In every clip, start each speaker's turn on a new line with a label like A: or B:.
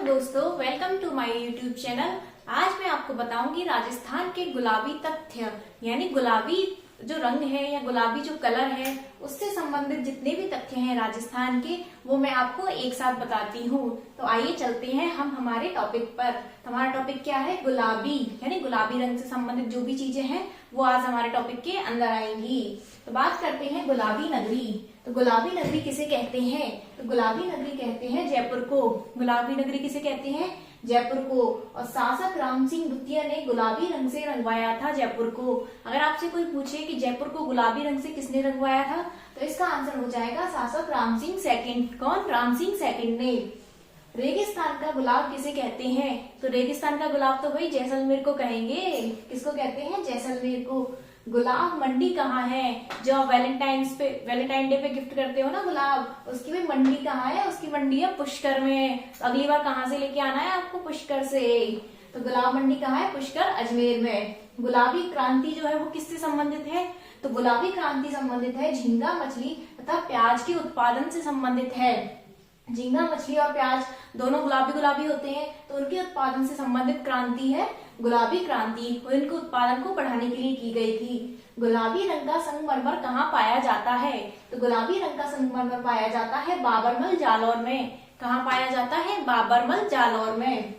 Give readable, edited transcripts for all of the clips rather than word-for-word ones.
A: दोस्तों, welcome to my YouTube channel. आज मैं आपको बताऊंगी राजस्थान के गुलाबी तथ्य, यानी गुलाबी जो रंग है या गुलाबी जो कलर है उससे संबंधित जितने भी तथ्य हैं राजस्थान के, वो मैं आपको एक साथ बताती हूँ। तो आइए चलते हैं हम हमारे टॉपिक पर। तो हमारा टॉपिक क्या है? गुलाबी, यानी गुलाबी रंग से संबंधित जो भी चीजें हैं वो आज हमारे टॉपिक के अंदर आएंगी। तो बात करते हैं गुलाबी नगरी। तो गुलाबी नगरी किसे कहते हैं? तो गुलाबी नगरी कहते हैं जयपुर को। गुलाबी नगरी किसे कहते हैं? जयपुर को। और शासक राम सिंह द्वितीय ने गुलाबी रंग से रंगवाया था जयपुर को। अगर आपसे कोई पूछे कि जयपुर को गुलाबी रंग से किसने रंगवाया था, तो इसका आंसर हो जाएगा शासक राम सिंह सेकंड। कौन? राम सिंह सेकंड ने। रेगिस्तान का गुलाब किसे कहते हैं? तो रेगिस्तान का गुलाब तो भाई जैसलमेर को कहेंगे। किसको कहते हैं? जैसलमेर को। गुलाब मंडी कहाँ है? जो वैलेंटाइन डे पे गिफ्ट करते हो ना गुलाब, उसकी भी मंडी कहाँ है? उसकी मंडी है पुष्कर में। तो अगली बार कहाँ से लेके आना है आपको? पुष्कर से। तो गुलाब मंडी कहाँ है? पुष्कर, अजमेर में। गुलाबी क्रांति जो है वो किससे संबंधित है? तो गुलाबी क्रांति संबंधित है झींगा मछली तथा प्याज के उत्पादन से संबंधित है। झींगा मछली और प्याज दोनों गुलाबी गुलाबी होते हैं, तो उनके उत्पादन से संबंधित क्रांति है गुलाबी क्रांति। वो इनके उत्पादन को बढ़ाने के लिए की गई थी। गुलाबी रंग का संगमरमर कहाँ पाया जाता है? तो गुलाबी रंग का संगमरमर पाया जाता है बाबरमल, जालौर में। कहाँ पाया जाता है? बाबरमल, जालौर में।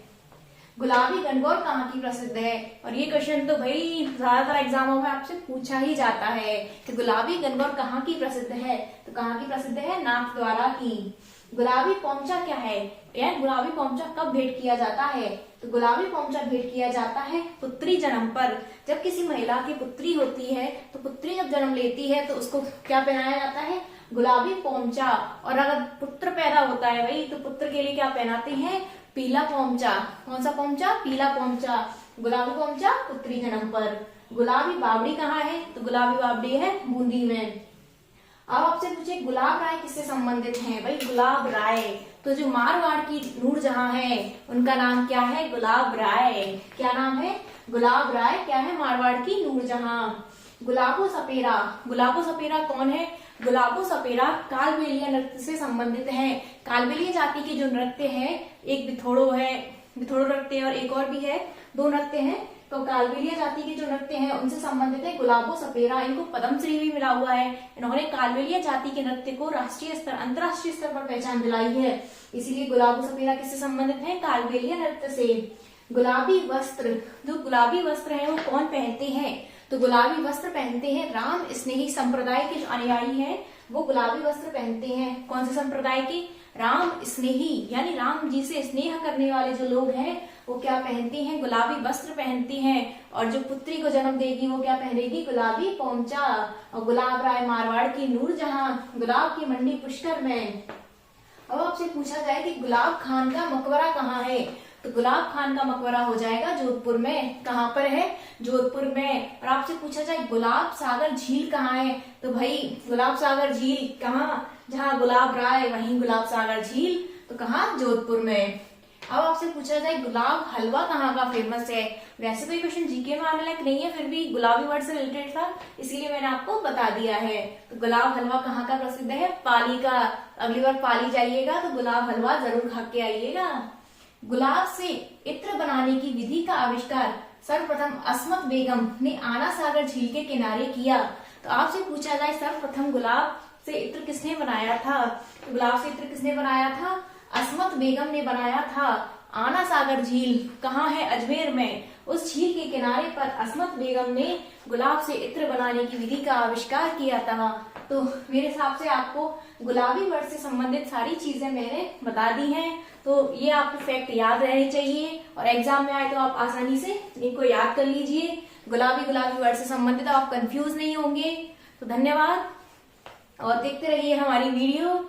A: गुलाबी गणगौर कहाँ की प्रसिद्ध है? और ये क्वेश्चन तो भाई ज्यादातर एग्जामों में आपसे पूछा ही जाता है कि गुलाबी गणगौर कहाँ की प्रसिद्ध है। तो कहाँ की प्रसिद्ध है? नाथद्वारा की। गुलाबी पोंचा क्या है? या गुलाबी पोंचा कब भेंट किया जाता है? तो गुलाबी पोंचा भेंट किया जाता है पुत्री जन्म पर। जब किसी महिला की पुत्री होती है, तो पुत्री जब जन्म लेती है तो उसको क्या पहनाया जाता है? गुलाबी पोंचा। और अगर पुत्र पैदा होता है भाई, तो पुत्र के लिए क्या पहनाते हैं? पीला पोंचा। कौन सा पोंचा? पीला पोंचा। गुलाबी पोंचा पुत्री जन्म पर। गुलाबी बावड़ी कहाँ है? तो गुलाबी बावड़ी है बूंदी में। अब आपसे पूछे गुलाब राय किससे संबंधित हैं? भाई गुलाब राय तो जो मारवाड़ की नूरजहां है उनका नाम क्या है? गुलाब राय। क्या नाम है? गुलाब राय। क्या है? मारवाड़ की नूरजहां। गुलाबो सपेरा। गुलाबो सपेरा कौन है? गुलाबो सपेरा कालबेलिया नृत्य से संबंधित है। कालबेलिया जाति के जो नृत्य है, एक बिथोड़ो है, बिथोड़ो नृत्य और एक और भी है, दो नृत्य हैं। तो कालबेलिया जाति के जो नृत्य हैं उनसे संबंधित है गुलाबो सपेरा। इनको पद्मश्री भी मिला हुआ है। इन्होंने कालबेलिया जाति के नृत्य को राष्ट्रीय स्तर, अंतर्राष्ट्रीय स्तर पर पहचान दिलाई है। इसीलिए गुलाबो सपेरा किससे संबंधित है? कालबेलिया नृत्य से। गुलाबी वस्त्र, जो गुलाबी वस्त्र है वो कौन पहनते हैं? तो गुलाबी वस्त्र पहनते हैं राम स्नेही संप्रदाय के जो अनुयायी हैं, वो गुलाबी वस्त्र पहनते हैं। कौन से संप्रदाय के? राम स्नेही, यानी राम जी से स्नेह करने वाले जो लोग हैं वो क्या पहनती हैं? गुलाबी वस्त्र पहनती हैं। और जो पुत्री को जन्म देगी वो क्या पहनेगी? गुलाबी पोंचा। और गुलाब राय मारवाड़ की नूरजहां, गुलाब की मंडी पुष्कर में। अब आपसे पूछा जाए कि गुलाब खान का मकबरा कहाँ है? तो गुलाब खान का मकबरा हो जाएगा जोधपुर में। कहाँ पर है? जोधपुर में। और आपसे पूछा जाए गुलाब सागर झील कहाँ है? तो भाई गुलाब सागर झील कहाँ? जहाँ गुलाब राय वहीं गुलाब सागर झील। तो कहाँ? जोधपुर में। अब आपसे पूछा जाए गुलाब हलवा कहाँ का फेमस है? वैसे तो ये क्वेश्चन जीके में आने लायक नहीं है, फिर भी गुलाबी वर्ड से रिलेटेड था, इसीलिए मैंने आपको बता दिया है। तो गुलाब हलवा कहाँ का प्रसिद्ध है? पाली का। अगली बार पाली जाइएगा तो गुलाब हलवा जरूर खा के आइएगा। गुलाब से इत्र बनाने की विधि का आविष्कार सर्वप्रथम अस्मत बेगम ने आना सागर झील के किनारे किया। तो आपसे पूछा जाए सर्वप्रथम गुलाब से इत्र किसने बनाया था? तो गुलाब से इत्र किसने बनाया था? अस्मत बेगम ने बनाया था। आना सागर झील कहाँ है? अजमेर में। उस झील के किनारे पर अस्मत बेगम ने गुलाब से इत्र बनाने की विधि का आविष्कार किया था। तो मेरे हिसाब से आपको गुलाबी वर्ड से संबंधित सारी चीजें मैंने बता दी हैं। तो ये आपको फैक्ट याद रहने चाहिए और एग्जाम में आए तो आप आसानी से इनको याद कर लीजिए। गुलाबी वर्ड से संबंधित आप कंफ्यूज नहीं होंगे। तो धन्यवाद और देखते रहिए हमारी वीडियो।